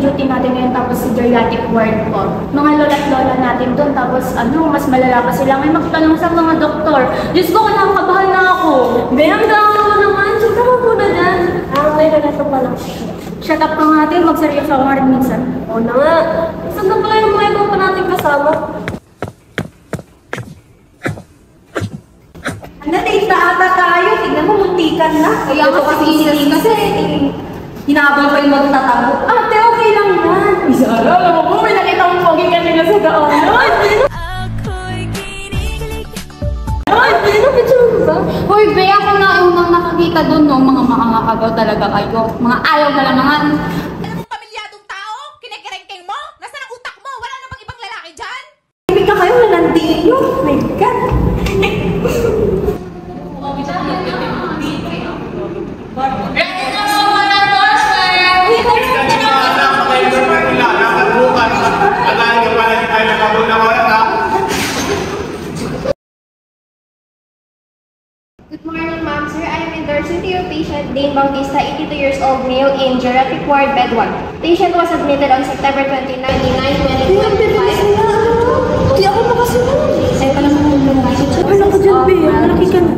duty natin ngayon tapos si geriatric ward po. Mga lola't lola natin doon tapos mas malala pa sila. May magtanong sa mga doktor. Diyos ko, nakakabahan na ako. Ganyan mo naman. Shut up po na dyan. May relato pa lang. Shut up ka nga natin. Magseryoso ako nga rin minsan. Oo na nga. Saan na pala yung mga ibang pa natin kasama? Date na ata tayo. Tignan mo, muntikan na. Kaya ako kasi hinabang pa yung magtatago. Ate, okay lang yan. Isara, alam mo po, may nakita mong pogi kanina sa daan. Ay, ano picture mo ba? Hoy, be, ako na unang nakakita doon, no? Mga makakagaw talaga kayo. Mga ayaw na lang mga... Anong pamilyadong tao? Kinikerengkeng mo? Nasaan ang utak mo? Wala namang ibang lalaki dyan? Ibig ka kayo, nalandiin nyo. Oh my God. Good morning, ma'am. Sir, I am endorsing to your patient, Dane Bautista, 82 years old, male, in geriatric ward, bed 1. Patient was admitted on September 29, 2025. Hindi ako makasunod. Sa'yo pa lang naman yung message. Ano ko dyan, be? Malaki ka na.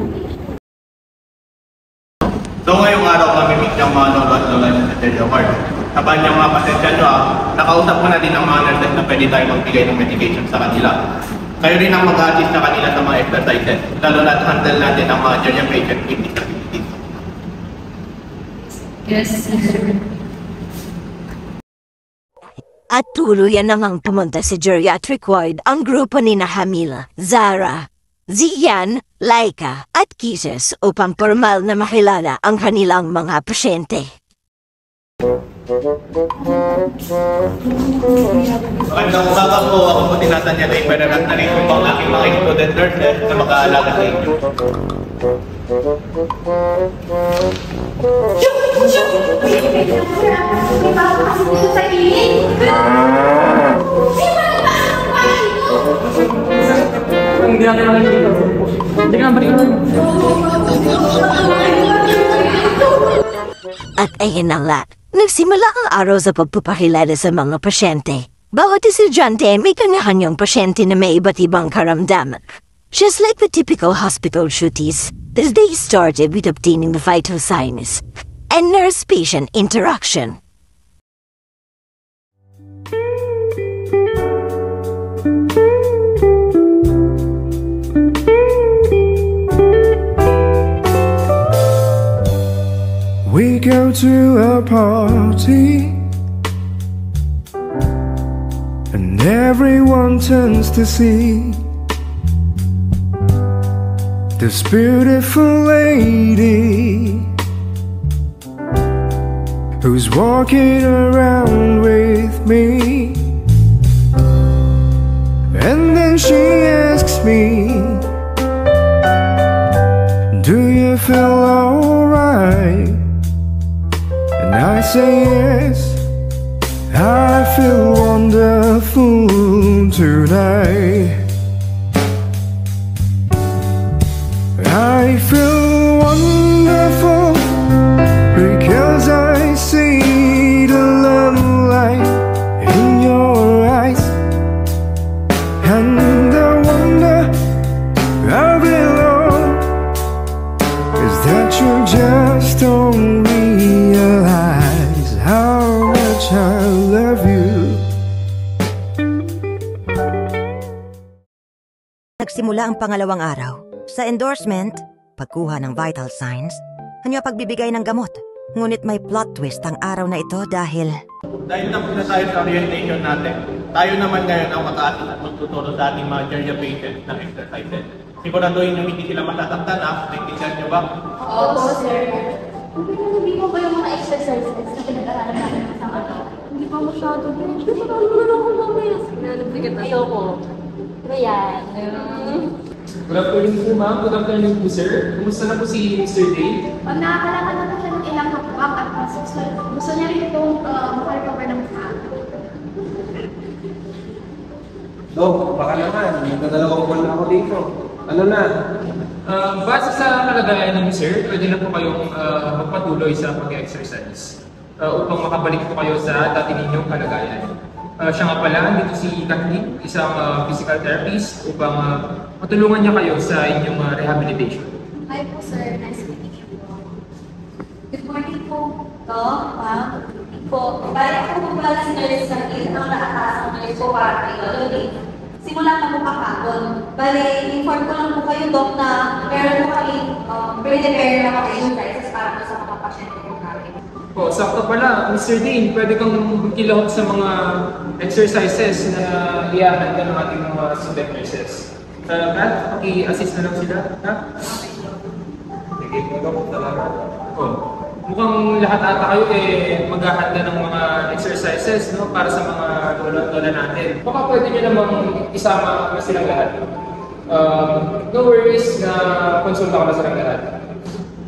So ngayong araw kami meet ng mga lolo at lola sa Delia Ward. Sabahan niyang mga pasensya nyo nakausap ko na din ang mga nurses na pwede tayo magbigay ng medication sa kanila. Kayo rin ang mag-assist sa kanila sa mga exercises, lalo na handle natin ang mga geriatric patient with disabilities. Yes, sir. At tuluyan namang pumunta sa geriatric ward ang grupo ni Hamila, Zara, Zian, Laika at Kisses upang formal na makilala ang kanilang mga pasyente. Magandang umaga po, ako po tinatanya na iparanat na rin po ang aking mga student nurses na mag-aalaga sa inyo. Hindi natin lang dito. Hindi ka na balik natin. At ayun na nga, nagsimula ang araw sa pagpapakilala sa mga pasyente. Bawat estudyante may kanya-kanyang pasyente na may iba't ibang karamdaman. Just like the typical hospital duties, the day started with obtaining the vital signs and nurse-patient interaction. We go to a party and everyone turns to see this beautiful lady who's walking around with me. And then she asks me, do you feel alright? And I say yes, I feel wonderful tonight. I feel wonderful because I see the love light in your eyes. And the wonder of it all is that you just don't realize how much I love you. Nagsimula ang pangalawang araw. Sa endorsement, pagkuha ng vital signs, hanya pagbibigay ng gamot. Ngunit may plot twist ang araw na ito dahil... Dahil tapos na tayo sa orientation natin, tayo naman ngayon ang mag-assist at magtuturo sa ating mga geriatric patients ng exercises. Siguraduhin yung hindi sila masasaktan ha. Naintindihan niyo ba? Opo, sir. Hindi mo ba yung mga exercises na pinag-aralan natin sa ano? Hindi pa masyado. Hindi pa naman ako mamaya. Ayoko. Pero yan. Good afternoon po, ma'am. Good afternoon po, sir. Kumusta na po si Mr. Dave? Nakakalakad na po siya ng ilang hakbang at gusto niya rin itong makarecover ng mukha. Dok, baka naman. May dadalawang buwan na ako dito. Ano na? Base sa kalagayan ng sir, pwede na po kayong magpatuloy sa pag-exercise upang makabalik po kayo sa dati ninyong kalagayan. Siya nga pala, dito si Kathleen, isang physical therapist upang matulungan niya kayo sa inyong rehabilitation. Hi po, sir. Nice meeting you po. Good morning po. Ma'am. Po, bali ako po pala si Nurse sa ilang nakatasang nurse po para kay Lolo Dave. Simula pa po kahapon. Bali, inform ko lang po kayo, Doc, na meron po kami prepare na mga exercises para po sa mga pasyente po namin. Po, sakto pala, Mr. Dean, pwede kang kilahok sa mga exercises na ihahanda ng ating mga student nurses. Kat, paki-assist na lang sila, ha? Sige, Doc, salamat. Mukhang lahat ata kayo maghahanda ng mga exercises no para sa mga lola natin. Baka pwede nyo namang isama na silang lahat. No worries na konsulta ko na silang lahat.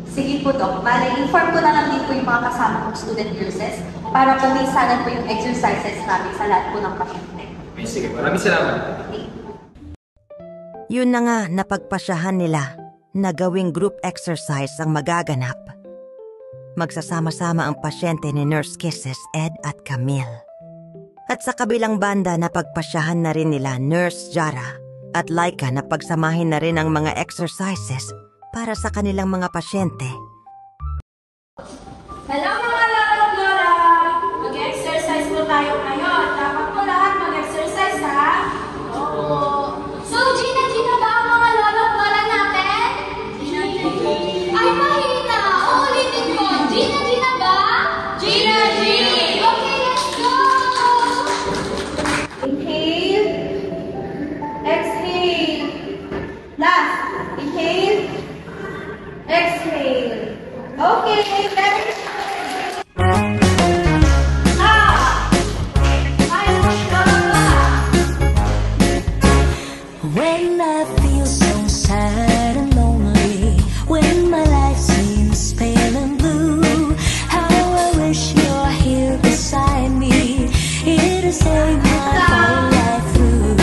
Sige po, Doc. Bale, inform ko na lang din po yung mga kasama kong student nurses para pumisanan po yung exercises namin sa lahat po ng pasyente. Okay, sige. Maraming salamat. Yun na nga napagpasyahan nila na gawing group exercise ang magaganap. Magsasama-sama ang pasyente ni Nurse Kisses, Ed at Camille. At sa kabilang banda napagpasyahan na rin nila Nurse Jara at Laika na pagsamahin na rin ang mga exercises para sa kanilang mga pasyente. Hello mga lola! Mag-exercise po tayo ngayon. Dapat po lahat mag-exercise ha? Oo. So, Gina ba ang mga lola natin? Gina. Ay, mahina! Ulitin ko. Gina ba? Gina! Okay, let's go! Inhale. Exhale. Last. Inhale. Exhale. Okay, very good. When I feel so sad and lonely, when my life seems pale and blue, how I wish you're here beside me, here to save my whole life through.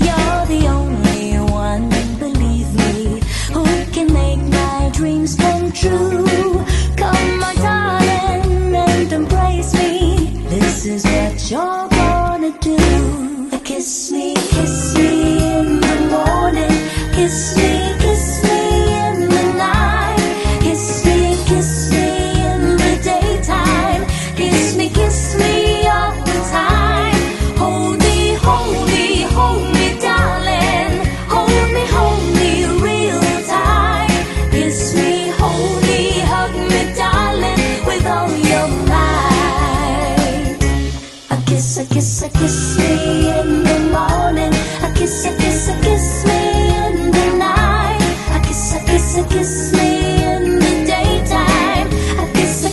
You're the only one, believe me, who can make my dreams come true. Come my darling and embrace me, this is what you're gonna do. Kiss me in the morning, kiss me in the night, kiss me in the daytime, kiss me all the time. Hold me, darling, hold me real tight. Kiss me, hold me, hug me, darling, with all your might. A kiss me in the morning, a kiss me in the night, a kiss me in the daytime, a kiss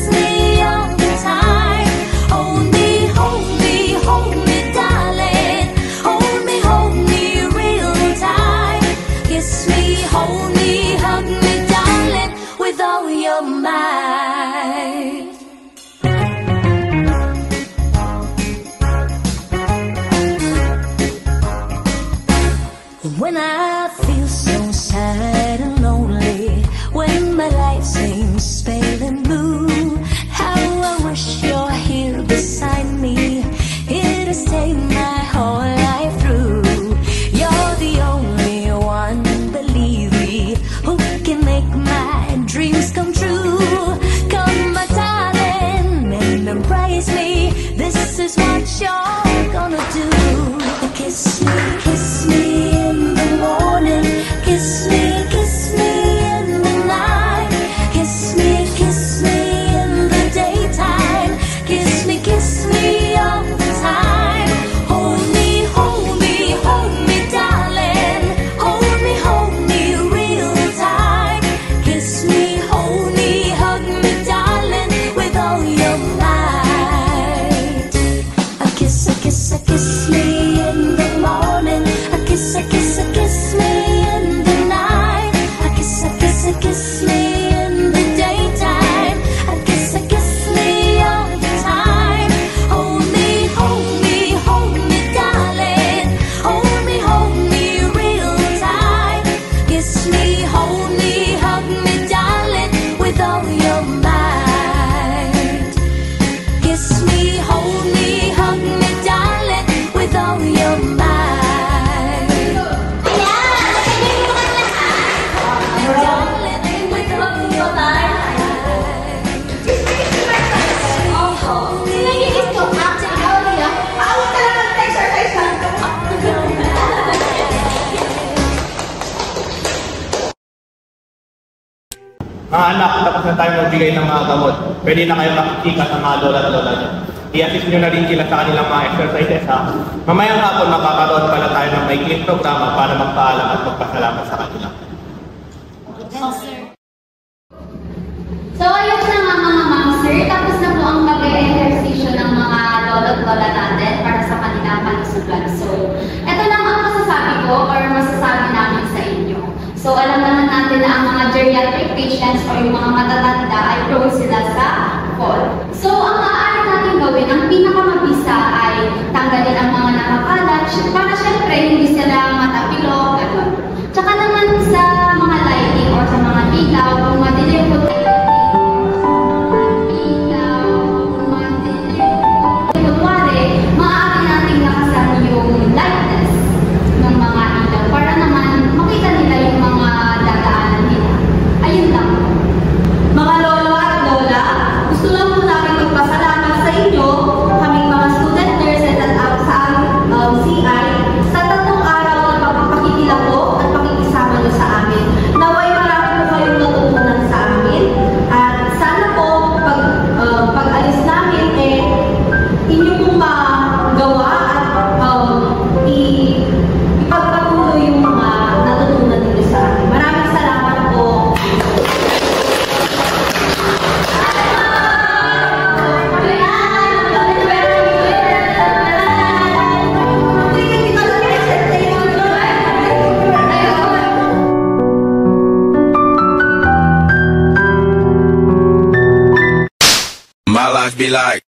me all the time. Hold me, darling, hold me real tight. Kiss me, hold me, hug me, darling, with all your might. When I feel so sad and lonely, when my life seems pale and blue, how I wish you're here beside me, here to stay my whole life through. You're the only one, believe me, who can make my dreams come true. Come my darling and embrace me, this is what you're gonna do. Kiss me in the morning, kiss me Mga anak, tapos na tayo magbigay ng mga gamot. Pwede na kayo makikita sa mga lola at lola nyo. I-assist nyo na rin sila sa kanilang mga exercises ha. Mamayang hapon makakaroon pala tayo ng maikling programa para magpaalam at magpasalamat sa kanila. So, ayun na nga mga ma'am, sir. Tapos na po ang pag-e-exercisyo ng mga lolo at lola natin para sa kanilang kalusugan. So, ito lang ang masasabi ko or masasabi namin sa inyo. So, alam naman natin na ang mga geriatric patients o yung mga matatanda ay prone sila sa fall. So, ang maaari natin gawin, ang pinakamabisa ay tanggalin ang mga nakakalat para syempre hindi sila matapilo, gano'n. Tsaka naman sa mga lighting or sa mga ilaw, kung madilim po maaari nating lakasan yung lightness ng mga ilaw para naman makita nila yung mga dadaanan nila. Ayun lang. Mga lolo at lola, gusto lang po namin magpasalamat sa inyo, kaming mga student nurses at sa CI, sa 3 araw na pagpapakikilahok at pakikisama nyo sa amin. Naway marami po kayong natutunan sa amin at sana po pag-alis namin inyo pong magawa at ipagpatuloy yung mga natutunan nyo sa akin. Maraming salamat po. My life be like